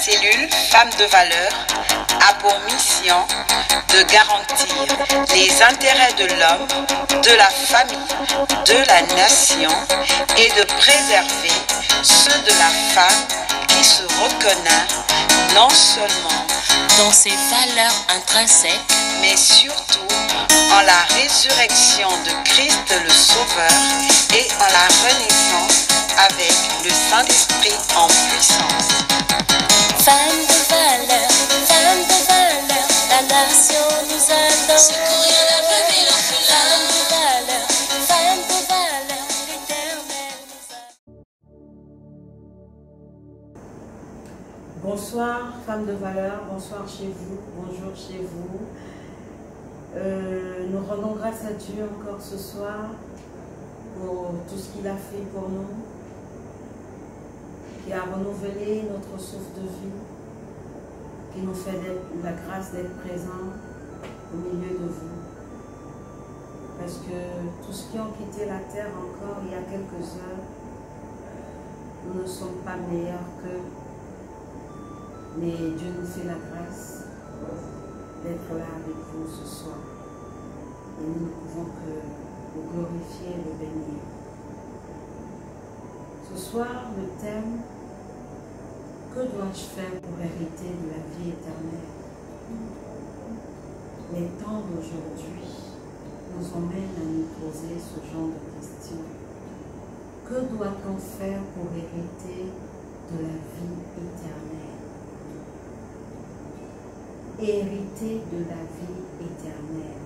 cellule Femmes de valeur a pour mission de garantir les intérêts de l'homme, de la famille, de la nation et de préserver ceux de la femme qui se reconnaît non seulement dans ses valeurs intrinsèques, mais surtout en la résurrection de Christ le Sauveur et en la renaissance avec le Saint-Esprit en puissance. Femme de valeur, la nation nous adore. Secourir la veuve et l'orphelin. Femme de valeur, l'Éternel nous adore. Bonsoir, femmes de valeur, bonsoir chez vous, bonjour chez vous. Nous rendons grâce à Dieu encore ce soir pour tout ce qu'il a fait pour nous, qui a renouvelé notre souffle de vie, qui nous fait la grâce d'être présents au milieu de vous. Parce que tous ceux qui ont quitté la terre encore il y a quelques heures, nous ne sommes pas meilleurs qu'eux. Mais Dieu nous fait la grâce d'être là avec vous ce soir. Et nous ne pouvons que le glorifier et le bénir. Ce soir, le thème, que dois-je faire pour hériter de la vie éternelle? Les temps d'aujourd'hui nous emmènent à nous poser ce genre de questions. Que doit-on faire pour hériter de la vie éternelle? Hériter de la vie éternelle.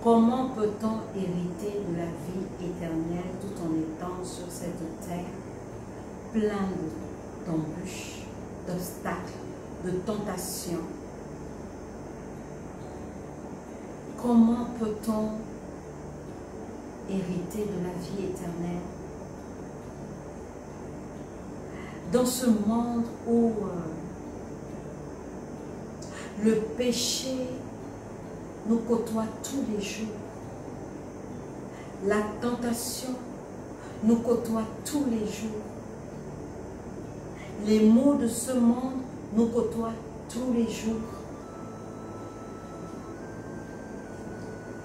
Comment peut-on hériter de la vie éternelle tout en étant sur cette terre plein d'embûches, d'obstacles, de tentations? Comment peut-on hériter de la vie éternelle dans ce monde où le péché nous côtoie tous les jours. La tentation nous côtoie tous les jours. Les maux de ce monde nous côtoient tous les jours.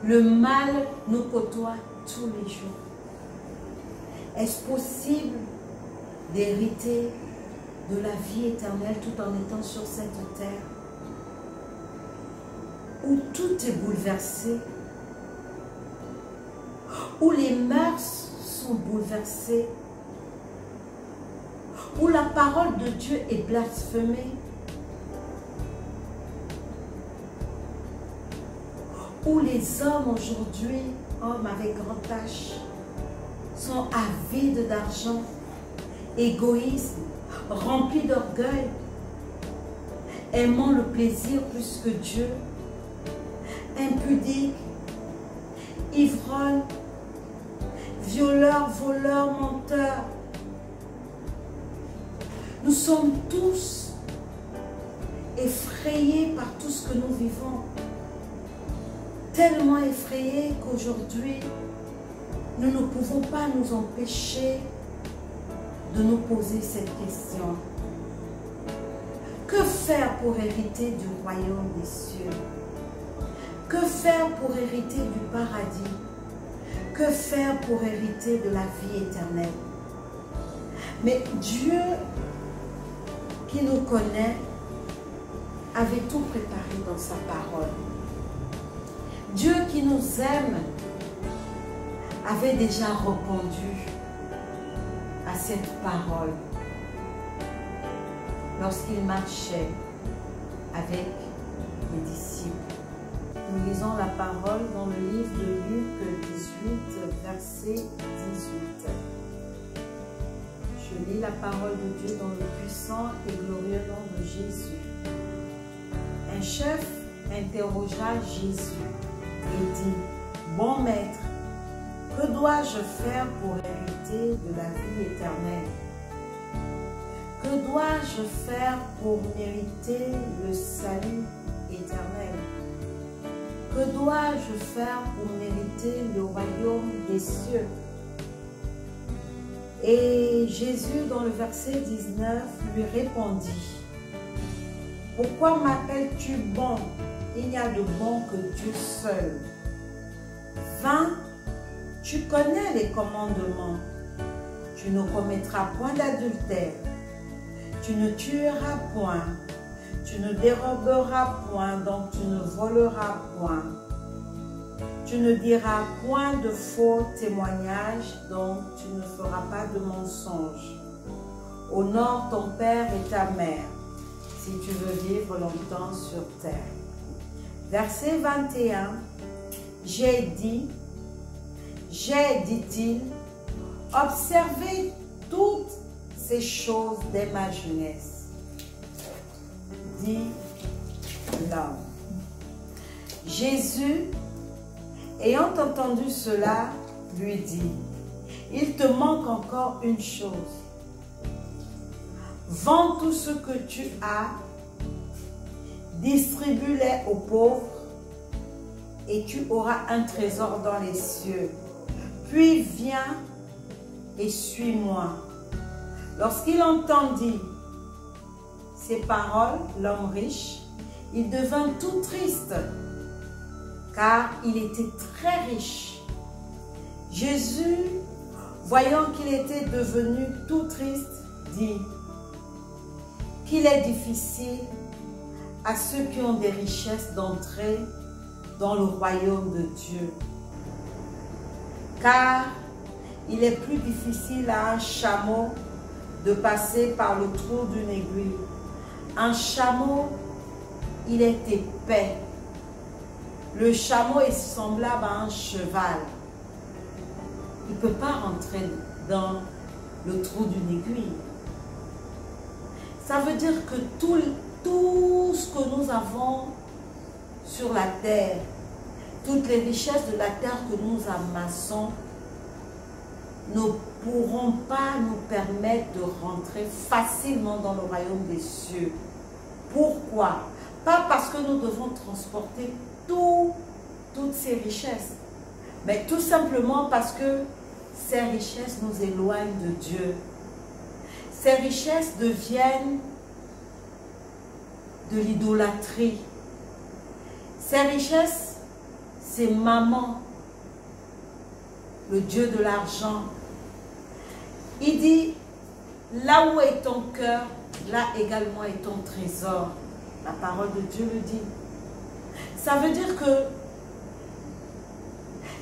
Le mal nous côtoie tous les jours. Est-ce possible d'hériter de la vie éternelle tout en étant sur cette terre où tout est bouleversé, où les mœurs sont bouleversées, où la parole de Dieu est blasphémée, où les hommes aujourd'hui, hommes avec grand H, sont avides d'argent, égoïstes, remplis d'orgueil, aimant le plaisir plus que Dieu, impudiques, ivrognes, violeurs, voleurs, menteurs. Nous sommes tous effrayés par tout ce que nous vivons. Tellement effrayés qu'aujourd'hui, nous ne pouvons pas nous empêcher de nous poser cette question. Que faire pour hériter du royaume des cieux? Que faire pour hériter du paradis? Que faire pour hériter de la vie éternelle? Mais Dieu qui nous connaît avait tout préparé dans sa parole. Dieu qui nous aime avait déjà répondu à cette parole lorsqu'il marchait avec les disciples. Nous lisons la parole dans le livre de Luc 18, verset 18. Je lis la parole de Dieu dans le puissant et glorieux nom de Jésus. Un chef interrogea Jésus et dit, « Bon maître, que dois-je faire pour hériter de la vie éternelle? Que dois-je faire pour mériter le salut éternel? Que dois-je faire pour mériter le royaume des cieux? » Et Jésus, dans le verset 19, lui répondit, « Pourquoi m'appelles-tu bon? Il n'y a de bon que Dieu seul. Va, tu connais les commandements. Tu ne commettras point d'adultère. Tu ne tueras point. Tu ne déroberas point, donc tu ne voleras point. Tu ne diras point de faux témoignages, donc tu ne feras pas de mensonges. Honore ton père et ta mère, si tu veux vivre longtemps sur terre. » Verset 21, « J'ai, dit-il, observé toutes ces choses dès ma jeunesse. » Dit l'homme. Jésus, ayant entendu cela, lui dit, « Il te manque encore une chose. Vends tout ce que tu as, distribue-les aux pauvres, et tu auras un trésor dans les cieux. Puis viens et suis-moi. » Lorsqu'il entendit ces paroles, l'homme riche, il devint tout triste, car il était très riche. Jésus, voyant qu'il était devenu tout triste, dit qu'il est difficile à ceux qui ont des richesses d'entrer dans le royaume de Dieu. Car il est plus difficile à un chameau de passer par le trou d'une aiguille. Un chameau, il est épais. Le chameau est semblable à un cheval. Il ne peut pas rentrer dans le trou d'une aiguille. Ça veut dire que tout ce que nous avons sur la terre, toutes les richesses de la terre que nous amassons, ne pourront pas nous permettre de rentrer facilement dans le royaume des cieux. Pourquoi? Pas parce que nous devons transporter toutes ces richesses, mais tout simplement parce que ces richesses nous éloignent de Dieu. Ces richesses deviennent de l'idolâtrie. Ces richesses, c'est maman, le Dieu de l'argent. Il dit, là où est ton cœur, là également est ton trésor. La parole de Dieu le dit. Ça veut dire que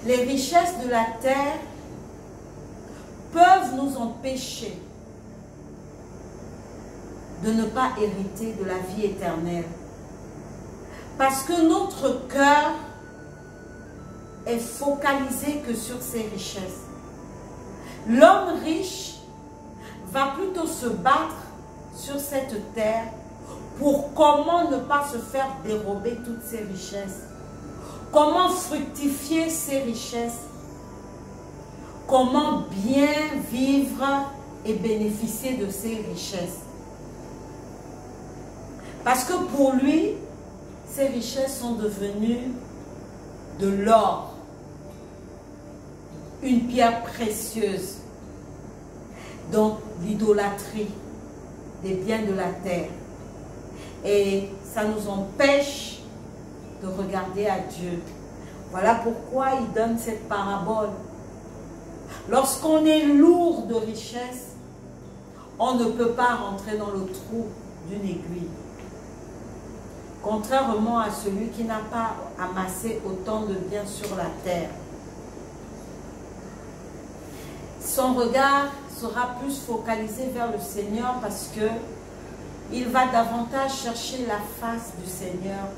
les richesses de la terre peuvent nous empêcher de ne pas hériter de la vie éternelle. Parce que notre cœur est focalisé que sur ces richesses. L'homme riche va plutôt se battre sur cette terre pour comment ne pas se faire dérober toutes ces richesses. Comment fructifier ces richesses. Comment bien vivre et bénéficier de ces richesses. Parce que pour lui, ces richesses sont devenues de l'or, une pierre précieuse. Donc l'idolâtrie des biens de la terre. Et ça nous empêche de regarder à Dieu. Voilà pourquoi il donne cette parabole. Lorsqu'on est lourd de richesses, on ne peut pas rentrer dans le trou d'une aiguille. Contrairement à celui qui n'a pas amassé autant de biens sur la terre. Son regard sera plus focalisé vers le Seigneur parce que il va davantage chercher la face du Seigneur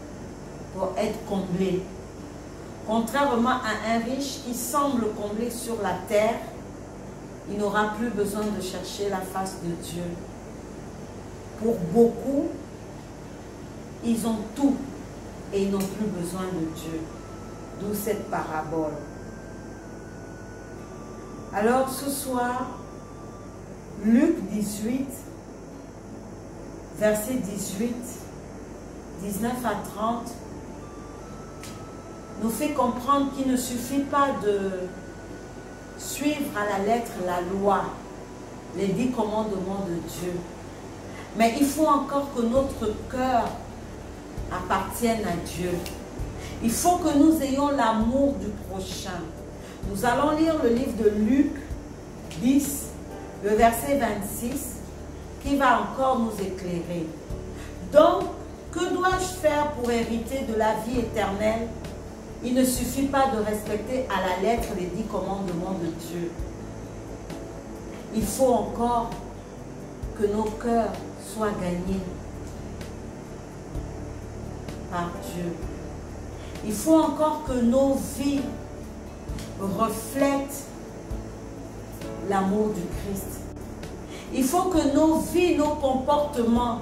pour être comblé. Contrairement à un riche qui semble comblé sur la terre, il n'aura plus besoin de chercher la face de Dieu. Pour beaucoup, ils ont tout et ils n'ont plus besoin de Dieu. D'où cette parabole. Alors ce soir, Luc 18, verset 18, 19 à 30, nous fait comprendre qu'il ne suffit pas de suivre à la lettre la loi, les 10 commandements de Dieu. Mais il faut encore que notre cœur appartienne à Dieu. Il faut que nous ayons l'amour du prochain. Nous allons lire le livre de Luc 10, le verset 26, qui va encore nous éclairer. Donc, que dois-je faire pour hériter de la vie éternelle? Il ne suffit pas de respecter à la lettre les 10 commandements de Dieu. Il faut encore que nos cœurs soient gagnés par Dieu. Il faut encore que nos vies reflètent l'amour du Christ. Il faut que nos vies, nos comportements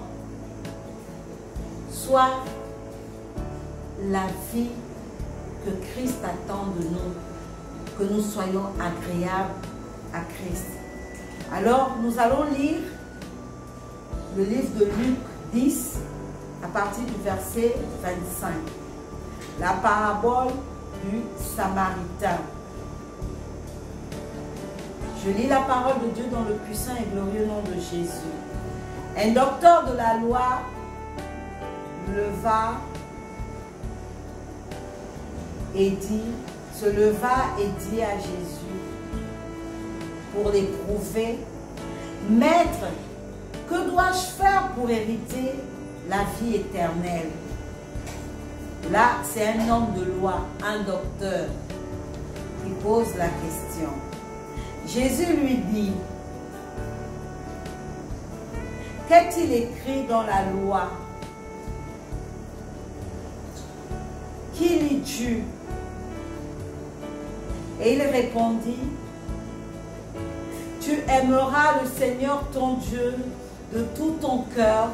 soient la vie que Christ attend de nous, que nous soyons agréables à Christ. Alors, nous allons lire le livre de Luc 10, à partir du verset 25. La parabole du Samaritain. Je lis la parole de Dieu dans le puissant et glorieux nom de Jésus. Un docteur de la loi se leva et dit à Jésus, pour l'éprouver, « Maître, que dois-je faire pour hériter la vie éternelle ?» Là, c'est un homme de loi, un docteur, qui pose la question. Jésus lui dit, « Qu'est-il écrit dans la loi? Qui lis-tu » Et il répondit, « Tu aimeras le Seigneur ton Dieu de tout ton cœur,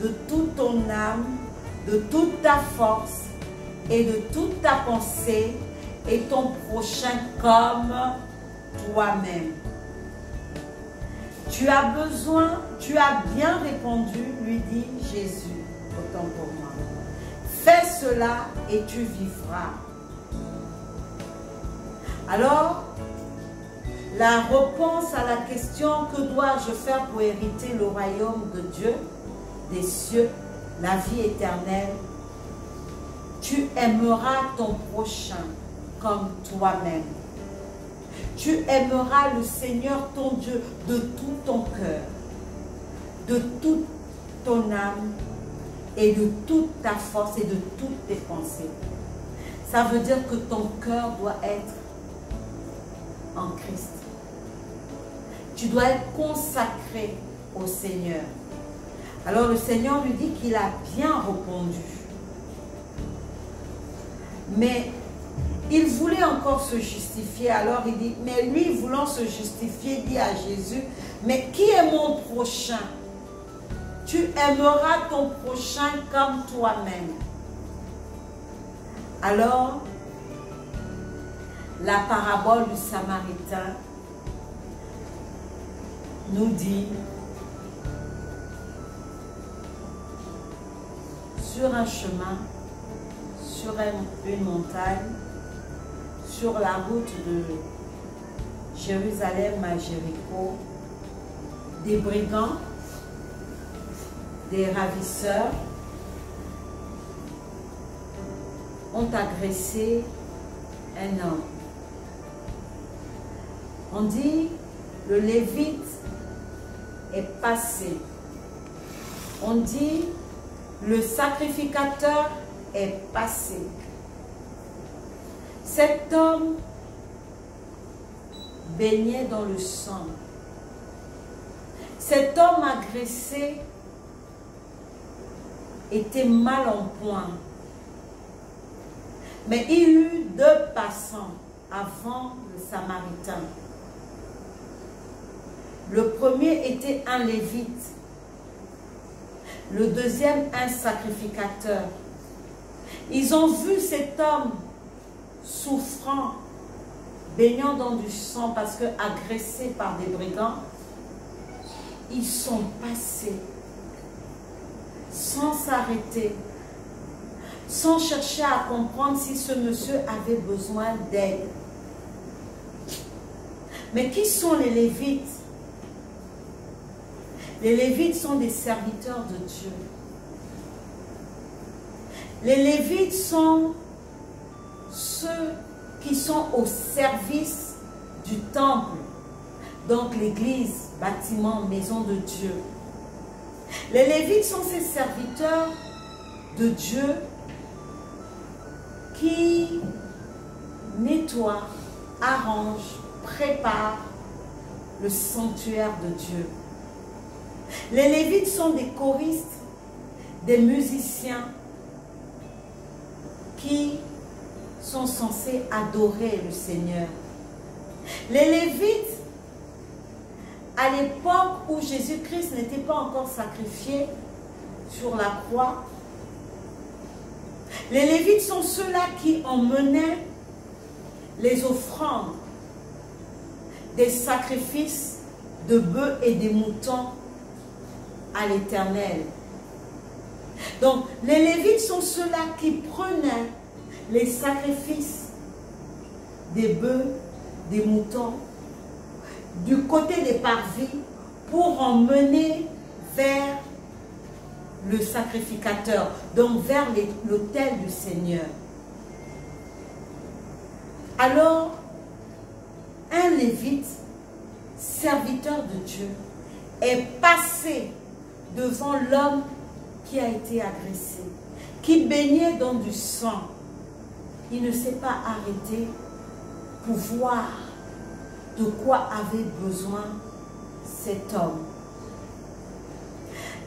de toute ton âme, de toute ta force et de toute ta pensée, et ton prochain comme toi-même. » Tu as bien répondu, lui dit Jésus, autant pour moi. Fais cela et tu vivras. Alors, la réponse à la question « Que dois-je faire pour hériter le royaume de Dieu, des cieux, la vie éternelle ?» Tu aimeras ton prochain comme toi-même. Tu aimeras le Seigneur ton Dieu de tout ton cœur, de toute ton âme et de toute ta force et de toutes tes pensées. Ça veut dire que ton cœur doit être en Christ. Tu dois être consacré au Seigneur. Alors le Seigneur lui dit qu'il a bien répondu. Mais il voulait encore se justifier. Alors il dit, mais lui voulant se justifier, dit à Jésus, mais qui est mon prochain? Tu aimeras ton prochain comme toi-même. Alors, la parabole du Samaritain nous dit, sur un chemin, sur une montagne, sur la route de Jérusalem à Jéricho, des brigands, des ravisseurs ont agressé un homme. On dit, le Lévite est passé. On dit, le sacrificateur est passé. Cet homme baignait dans le sang. Cet homme agressé était mal en point. Mais il y eut 2 passants avant le Samaritain. Le premier était un Lévite. Le deuxième, un sacrificateur. Ils ont vu cet homme souffrant, baignant dans du sang parce que agressé par des brigands. Ils sont passés sans s'arrêter, sans chercher à comprendre si ce monsieur avait besoin d'aide. Mais qui sont les Lévites? Les Lévites sont des serviteurs de Dieu. Les Lévites sont ceux qui sont au service du temple, donc l'église, bâtiment, maison de Dieu. Les Lévites sont ces serviteurs de Dieu qui nettoient, arrangent, préparent le sanctuaire de Dieu. Les Lévites sont des choristes, des musiciens qui sont censés adorer le Seigneur. Les Lévites, à l'époque où Jésus-Christ n'était pas encore sacrifié sur la croix, les Lévites sont ceux-là qui emmenaient les offrandes, des sacrifices de bœufs et des moutons à l'Éternel. Donc, les Lévites sont ceux-là qui prenaient les sacrifices des bœufs, des moutons, du côté des parvis pour emmener vers le sacrificateur, donc vers l'autel du Seigneur. Alors, un Lévite, serviteur de Dieu, est passé devant l'homme qui a été agressé, qui baignait dans du sang. Il ne s'est pas arrêté pour voir de quoi avait besoin cet homme.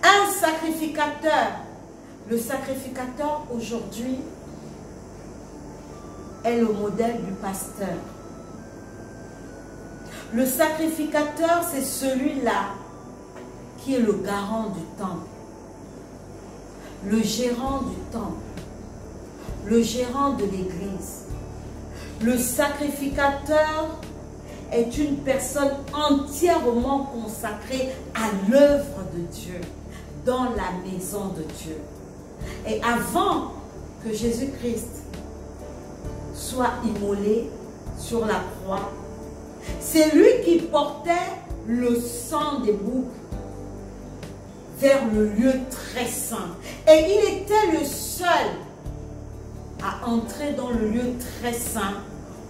Un sacrificateur, le sacrificateur aujourd'hui est le modèle du pasteur. Le sacrificateur, c'est celui-là qui est le garant du temple, le gérant du temple, le gérant de l'église. Le sacrificateur est une personne entièrement consacrée à l'œuvre de Dieu, dans la maison de Dieu. Et avant que Jésus-Christ soit immolé sur la croix, c'est lui qui portait le sang des boucs vers le lieu très saint. Et il était le seul à entrer dans le lieu très saint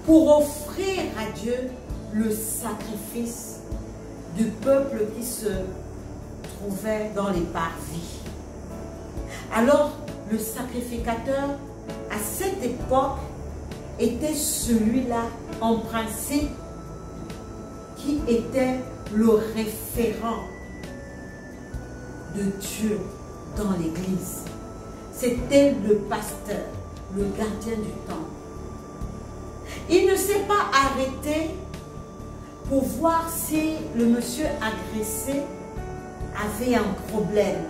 pour offrir à Dieu le sacrifice du peuple qui se trouvait dans les parvis. Alors, le sacrificateur, à cette époque, était celui-là, en principe, qui était le référent de Dieu dans l'église. C'était le pasteur, le gardien du temple. Il ne s'est pas arrêté pour voir si le monsieur agressé avait un problème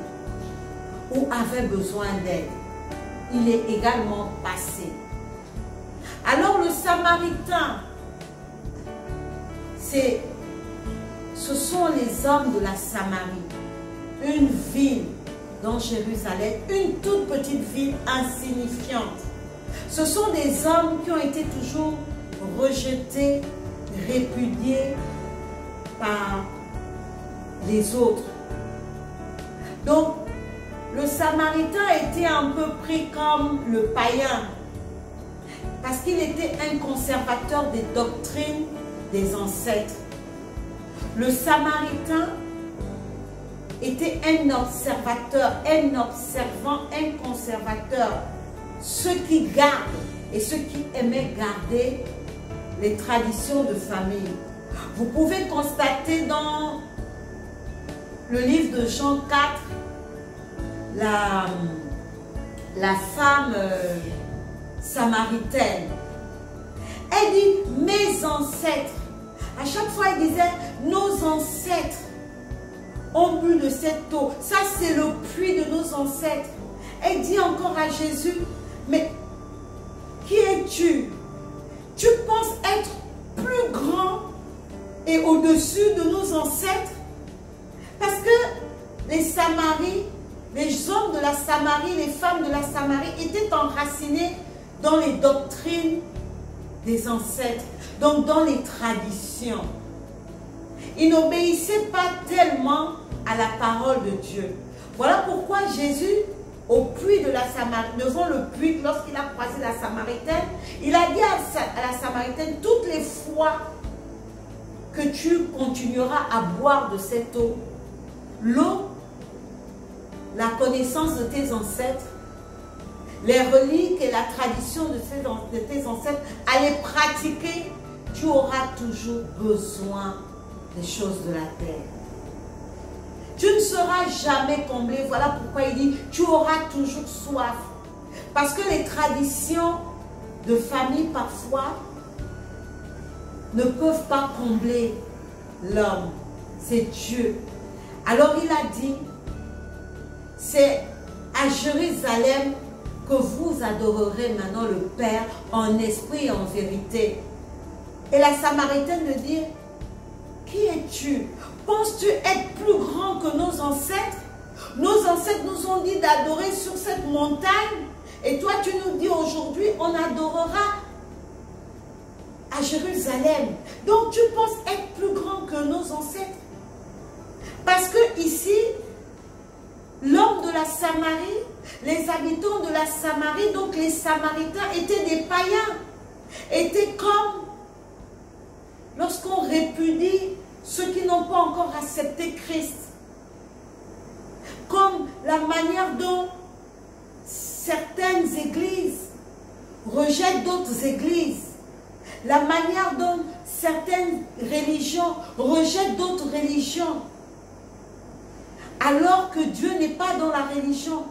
ou avait besoin d'aide. Il est également passé. Alors le Samaritain, ce sont les hommes de la Samarie, une ville dans Jérusalem, une toute petite ville insignifiante. Ce sont des hommes qui ont été toujours rejetés, répudiés par les autres. Donc, le Samaritain était un peu pris comme le païen, parce qu'il était un conservateur des doctrines des ancêtres. Le Samaritain était un observateur, un observant, un conservateur. Ceux qui gardent et ceux qui aimaient garder les traditions de famille. Vous pouvez constater dans le livre de Jean 4, la femme samaritaine. Elle dit, mes ancêtres. À chaque fois, elle disait, nos ancêtres ont bu de cette eau. Ça, c'est le puits de nos ancêtres. Elle dit encore à Jésus, mais qui es-tu? Tu penses être plus grand et au-dessus de nos ancêtres? Parce que les Samaries, les hommes de la Samarie, les femmes de la Samarie étaient enracinés dans les doctrines des ancêtres, donc dans les traditions. Ils n'obéissaient pas tellement à la parole de Dieu. Voilà pourquoi Jésus, au puits de la Samaritaine, devant le puits, lorsqu'il a croisé la Samaritaine, il a dit à la Samaritaine, toutes les fois que tu continueras à boire de cette eau, l'eau, la connaissance de tes ancêtres, les reliques et la tradition de tes ancêtres, à les pratiquer, tu auras toujours besoin des choses de la terre. Tu ne seras jamais comblé. Voilà pourquoi il dit, tu auras toujours soif. Parce que les traditions de famille, parfois, ne peuvent pas combler l'homme. C'est Dieu. Alors il a dit, c'est à Jérusalem que vous adorerez maintenant le Père en esprit et en vérité. Et la Samaritaine lui dit, qui es-tu? Penses-tu être plus grand que nos ancêtres? Nos ancêtres nous ont dit d'adorer sur cette montagne. Et toi, tu nous dis aujourd'hui, on adorera à Jérusalem. Donc, tu penses être plus grand que nos ancêtres? Parce que ici, l'homme de la Samarie, les habitants de la Samarie, donc les Samaritains étaient des païens. Étaient comme lorsqu'on répudie ceux qui n'ont pas encore accepté Christ. Comme la manière dont certaines églises rejettent d'autres églises. La manière dont certaines religions rejettent d'autres religions. Alors que Dieu n'est pas dans la religion.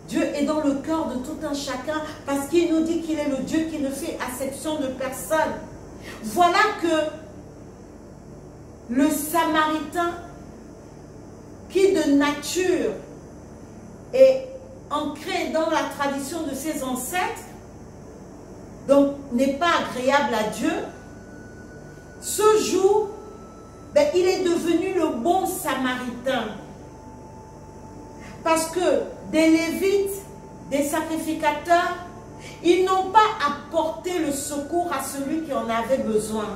Dieu est dans le cœur de tout un chacun parce qu'il nous dit qu'il est le Dieu qui ne fait acception de personne. Voilà que le Samaritain, qui de nature est ancré dans la tradition de ses ancêtres, donc n'est pas agréable à Dieu, ce jour, ben, il est devenu le bon Samaritain. Parce que des Lévites, des sacrificateurs, ils n'ont pas apporté le secours à celui qui en avait besoin.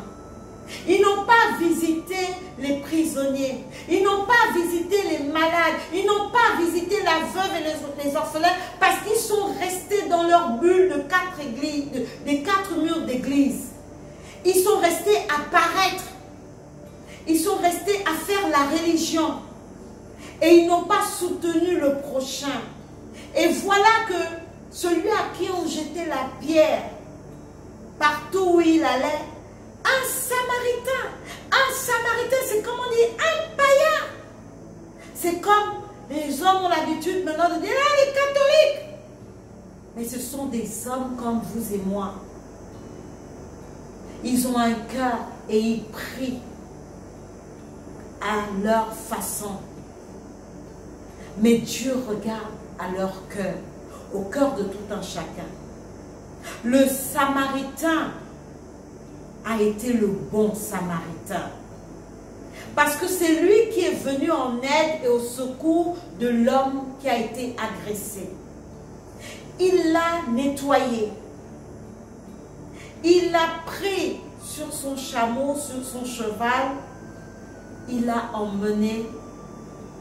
Ils n'ont pas visité les prisonniers. Ils n'ont pas visité les malades. Ils n'ont pas visité la veuve et les orphelins parce qu'ils sont restés dans leur bulle de des 4 murs d'église. Ils sont restés à paraître. Ils sont restés à faire la religion. Et ils n'ont pas soutenu le prochain. Et voilà que celui à qui on jetait la pierre, partout où il allait, un Samaritain, c'est comme on dit, un païen. C'est comme les hommes ont l'habitude maintenant de dire, ah, les catholiques. Mais ce sont des hommes comme vous et moi. Ils ont un cœur et ils prient à leur façon. Mais Dieu regarde à leur cœur, au cœur de tout un chacun. Le Samaritain a été le bon Samaritain. Parce que c'est lui qui est venu en aide et au secours de l'homme qui a été agressé. Il l'a nettoyé. Il l'a pris sur son chameau, sur son cheval. Il l'a emmené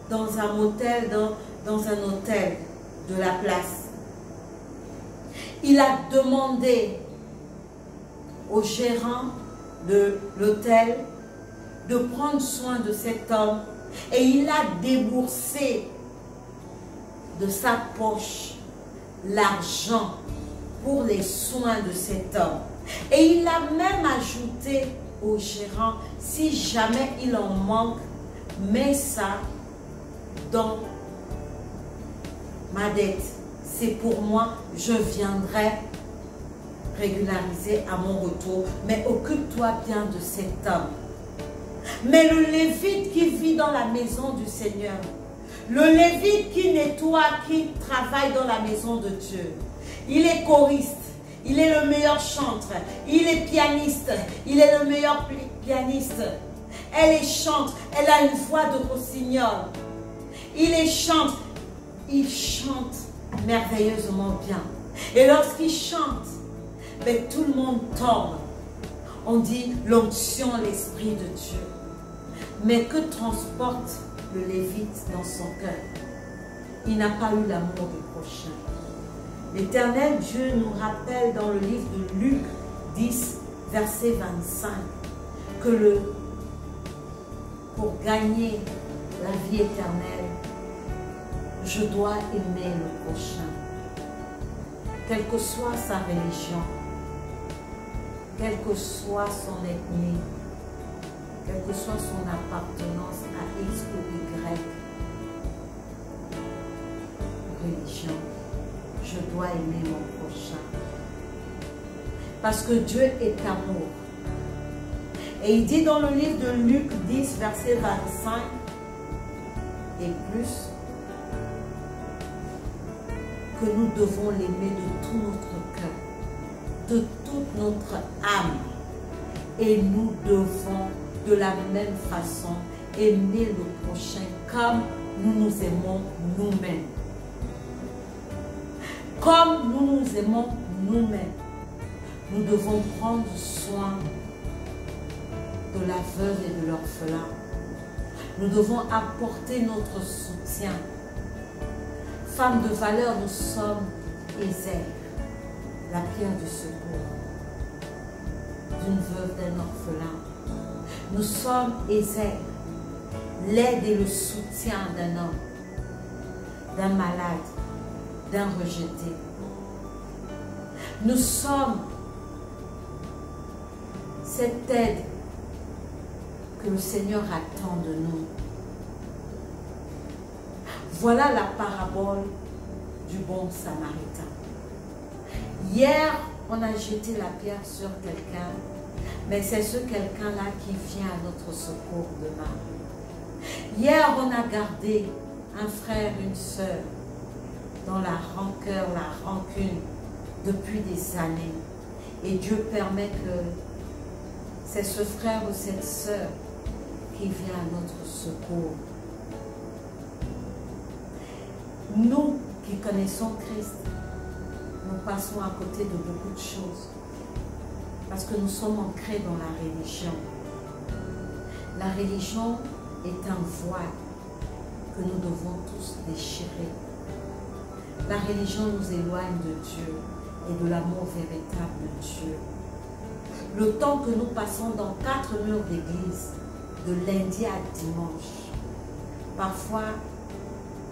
dans un motel, dans un hôtel de la place. Il a demandé au gérant de l'hôtel de prendre soin de cet homme et il a déboursé de sa poche l'argent pour les soins de cet homme. Et il a même ajouté au gérant, si jamais il en manque, mets ça dans ma dette. C'est pour moi, je viendrai régulariser à mon retour, mais occupe-toi bien de cet homme. Mais le Lévite qui vit dans la maison du Seigneur, le Lévite qui nettoie, qui travaille dans la maison de Dieu, il est choriste, il est le meilleur chanteur, il est pianiste, il est le meilleur pianiste. Elle est chante, elle a une voix de rossignol. Il chante merveilleusement bien. Et lorsqu'il chante, ben, tout le monde tombe. On dit l'onction, l'Esprit de Dieu. Mais que transporte le Lévite dans son cœur? Il n'a pas eu l'amour du prochain. L'Éternel Dieu nous rappelle dans le livre de Luc 10, verset 25, que pour gagner la vie éternelle, je dois aimer le prochain. Quelle que soit sa religion, quelle que soit son ethnie, quelle que soit son appartenance à X ou Y religion, je dois aimer mon prochain. Parce que Dieu est amour. Et il dit dans le livre de Luc 10, verset 25 et plus, que nous devons l'aimer de tout notre cœur, de toute notre âme. Et nous devons de la même façon aimer le prochain comme nous nous aimons nous-mêmes. Comme nous nous aimons nous-mêmes, nous devons prendre soin de la veuve et de l'orphelin. Nous devons apporter notre soutien. Femmes de valeur, nous sommes Ézère, la pierre du secours d'une veuve, d'un orphelin. Nous sommes Ézère, l'aide et le soutien d'un homme, d'un malade, d'un rejeté. Nous sommes cette aide que le Seigneur attend de nous. Voilà la parabole du bon samaritain. Hier, on a jeté la pierre sur quelqu'un, mais c'est ce quelqu'un-là qui vient à notre secours demain. Hier, on a gardé un frère, une sœur, dans la rancœur, la rancune, depuis des années. Et Dieu permet que c'est ce frère ou cette sœur qui vient à notre secours. Nous qui connaissons Christ, nous passons à côté de beaucoup de choses parce que nous sommes ancrés dans la religion. La religion est un voile que nous devons tous déchirer. La religion nous éloigne de Dieu et de l'amour véritable de Dieu. Le temps que nous passons dans 4 murs d'église, de lundi à dimanche, parfois,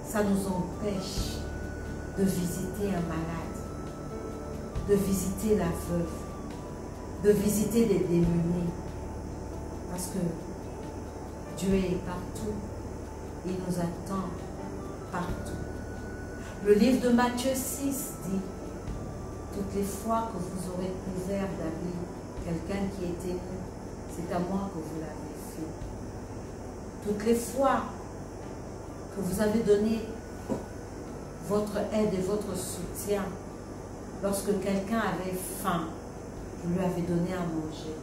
ça nous empêche de visiter un malade, de visiter la veuve, de visiter les démunis. Parce que Dieu est partout. Il nous attend partout. Le livre de Matthieu 6 dit, toutes les fois que vous aurez couvert d'habits quelqu'un qui était nu, c'est à moi que vous l'avez fait. Toutes les fois que vous avez donné votre aide et votre soutien, lorsque quelqu'un avait faim, vous lui avez donné à manger.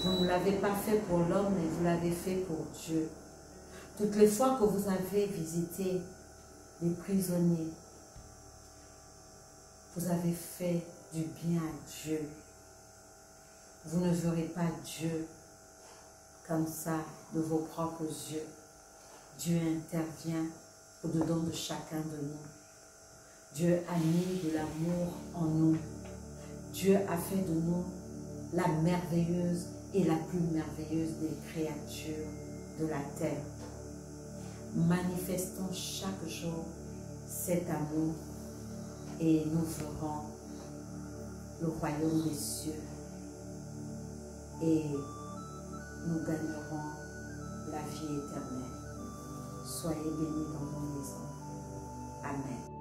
Vous ne l'avez pas fait pour l'homme, mais vous l'avez fait pour Dieu. Toutes les fois que vous avez visité les prisonniers, vous avez fait du bien à Dieu. Vous ne verrez pas Dieu comme ça de vos propres yeux. Dieu intervient au-dedans de chacun de nous. Dieu a mis de l'amour en nous. Dieu a fait de nous la merveilleuse et la plus merveilleuse des créatures de la terre. Manifestons chaque jour cet amour et nous ferons le royaume des cieux et nous gagnerons la vie éternelle. Soyez bénis dans vos maisons. Amen.